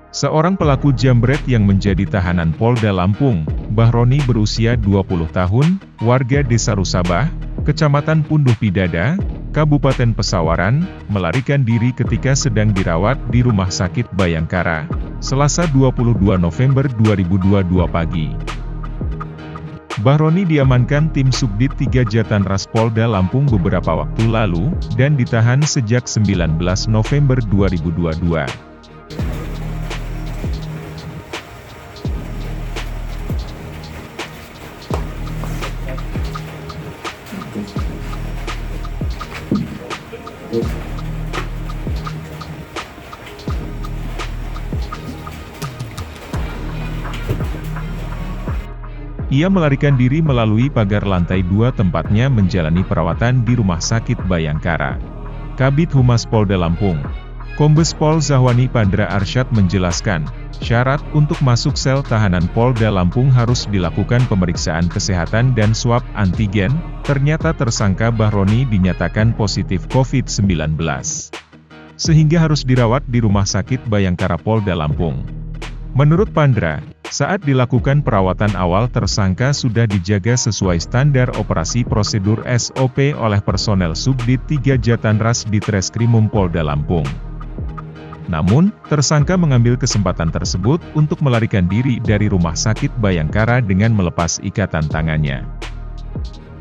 Seorang pelaku jambret yang menjadi tahanan Polda Lampung, Bahroni berusia 20 tahun, warga Desa Rusabah, Kecamatan Punduh Pidada, Kabupaten Pesawaran, melarikan diri ketika sedang dirawat di Rumah Sakit Bayangkara, Selasa 22 November 2022 pagi. Bahroni diamankan tim Subdit 3 Jatanras Polda Lampung beberapa waktu lalu, dan ditahan sejak 19 November 2022. Ia melarikan diri melalui pagar lantai 2 tempatnya menjalani perawatan di Rumah Sakit Bayangkara. Kabid Humas Polda Lampung, Kombes Pol Zahwani Pandra Arsyad menjelaskan, syarat untuk masuk sel tahanan Polda Lampung harus dilakukan pemeriksaan kesehatan dan swab antigen. Ternyata tersangka Bahroni dinyatakan positif COVID-19. Sehingga harus dirawat di Rumah Sakit Bayangkara Polda Lampung. Menurut Pandra, saat dilakukan perawatan awal tersangka sudah dijaga sesuai standar operasi prosedur SOP oleh personel Subdit 3 Jatanras di Treskrimum Polda Lampung. Namun, tersangka mengambil kesempatan tersebut untuk melarikan diri dari Rumah Sakit Bayangkara dengan melepas ikatan tangannya.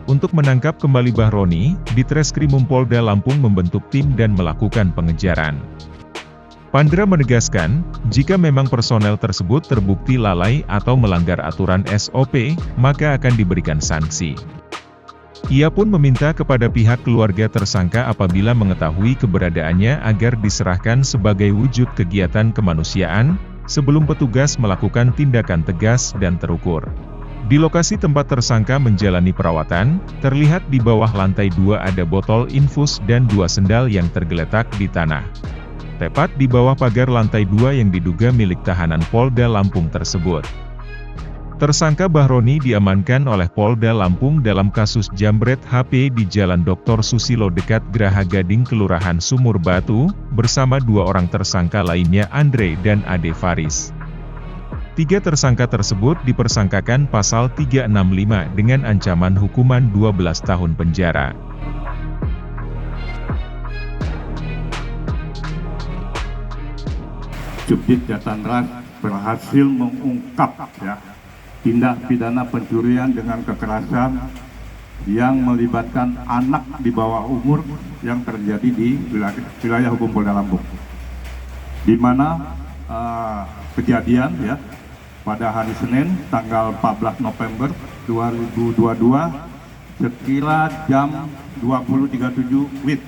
Untuk menangkap kembali Bahroni, di Treskrimum Polda Lampung membentuk tim dan melakukan pengejaran. Pandra menegaskan, jika memang personel tersebut terbukti lalai atau melanggar aturan SOP, maka akan diberikan sanksi. Ia pun meminta kepada pihak keluarga tersangka apabila mengetahui keberadaannya agar diserahkan sebagai wujud kegiatan kemanusiaan, sebelum petugas melakukan tindakan tegas dan terukur. Di lokasi tempat tersangka menjalani perawatan, terlihat di bawah lantai 2 ada botol infus dan 2 sendal yang tergeletak di tanah. Tepat di bawah pagar lantai 2 yang diduga milik tahanan Polda Lampung tersebut. Tersangka Bahroni diamankan oleh Polda Lampung dalam kasus jambret HP di Jalan Dr. Susilo dekat Geraha Gading Kelurahan Sumur Batu, bersama 2 orang tersangka lainnya Andre dan Ade Faris. 3 tersangka tersebut dipersangkakan pasal 365 dengan ancaman hukuman 12 tahun penjara. Subdit Jatanras berhasil mengungkap tindak pidana pencurian dengan kekerasan yang melibatkan anak di bawah umur yang terjadi di wilayah hukum Polda Lampung, di mana kejadian pada hari Senin tanggal 14 November 2022 sekira jam 20.37 WIB.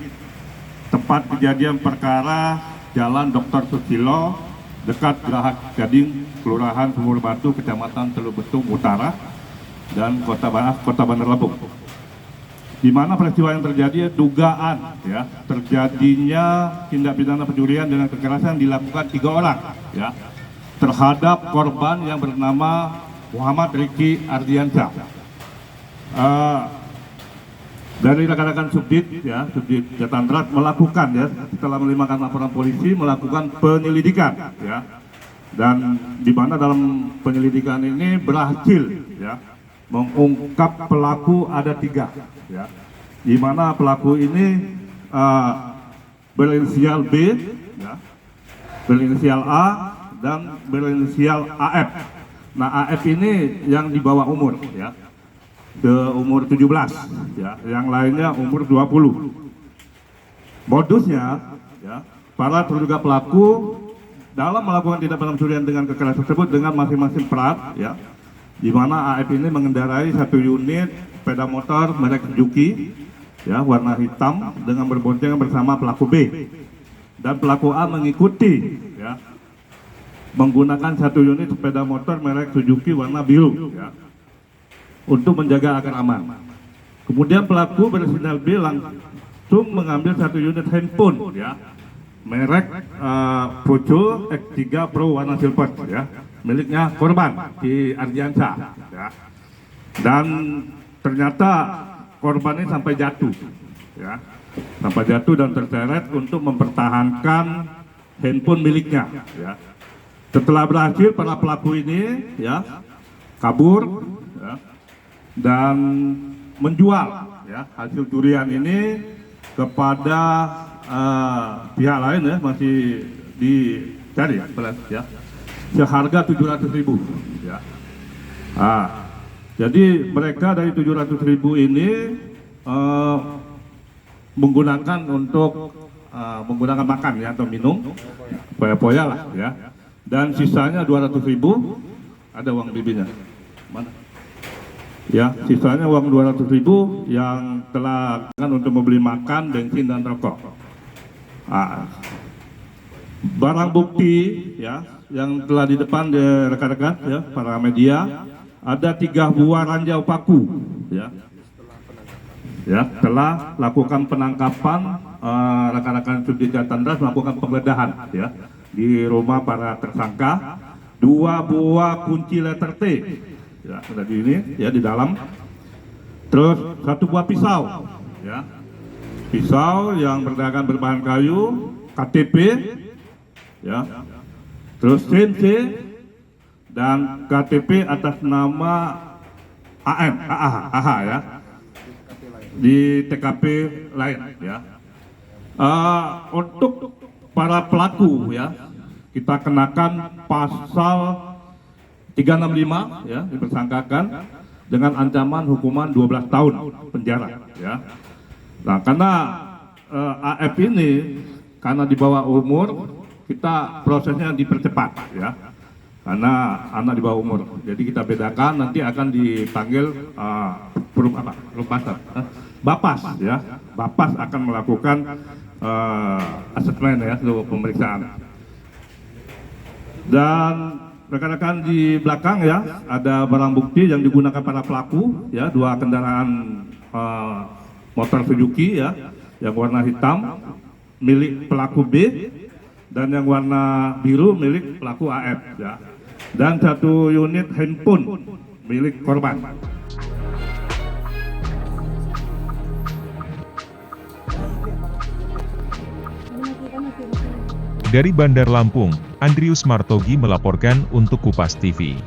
Tempat kejadian perkara Jalan Dr. Susilo dekat Geraha Gading, Kelurahan Sumur Batu, Kecamatan Teluk Betung Utara, dan Kota Bandar Lampung. Di mana peristiwa yang terjadi dugaan terjadinya tindak pidana pencurian dengan kekerasan dilakukan 3 orang terhadap korban yang bernama Muhammad Riki Ardiansyah. Dari rekan-rekan Subdit Jatanras melakukan setelah menerima laporan polisi melakukan penyelidikan dan di mana dalam penyelidikan ini berhasil mengungkap pelaku ada 3 di mana pelaku ini berinisial B, berinisial A, dan berinisial AF. Nah, AF ini yang di bawah umur ke umur 17, yang lainnya umur 20. Modusnya, para terduga pelaku dalam melakukan tindak pidana pencurian dengan kekerasan tersebut dengan masing-masing peran, di mana AF ini mengendarai 1 unit sepeda motor merek Suzuki, warna hitam dengan berboncengan bersama pelaku B, dan pelaku A mengikuti, menggunakan 1 unit sepeda motor merek Suzuki warna biru, untuk menjaga agar aman. Kemudian pelaku berinisial B langsung mengambil 1 unit handphone merek Poco X3 Pro warna silver miliknya korban di Ardiansyah dan ternyata korban ini sampai jatuh dan terseret untuk mempertahankan handphone miliknya. Ya. Setelah berhasil, para pelaku ini ya kabur ya, dan menjual ya hasil curian ini kepada pihak lain ya, masih dicari ya, seharga 700.000 ya. Jadi mereka dari 700.000 ini menggunakan untuk menggunakan makan ya atau minum, poya-poya lah ya. Dan sisanya 200.000 ada uang bibinya. Mana? Ya, sisanya uang 200.000 yang telah untuk membeli makan, bensin dan rokok. Barang bukti ya yang telah di depan rekan-rekan ya para media, ada 3 buah ranjau paku ya. Ya, telah lakukan penangkapan rekan-rekan Subdit Jatandras melakukan penggeledahan ya di rumah para tersangka. 2 buah kunci letter T ya, ada di ini ya di dalam. Terus 1 buah pisau ya, pisau yang berbahan kayu, KTP ya, terus CNC dan KTP atas nama AH ya, di TKP lain ya. Untuk para pelaku ya, kita kenakan pasal 365 ya, dipersangkakan dengan ancaman hukuman 12 tahun penjara ya. Nah, karena AF ini karena di bawah umur, kita prosesnya dipercepat ya. Karena anak di bawah umur, jadi kita bedakan, nanti akan dipanggil Bapas ya. Bapas akan melakukan asesmen ya, untuk pemeriksaan. Dan rekan-rekan di belakang ya, ada barang bukti yang digunakan para pelaku ya, 2 kendaraan motor Suzuki ya, yang warna hitam milik pelaku B dan yang warna biru milik pelaku AF ya. Dan 1 unit handphone milik korban. Dari Bandar Lampung, Andrius Martogi melaporkan untuk Kupas TV.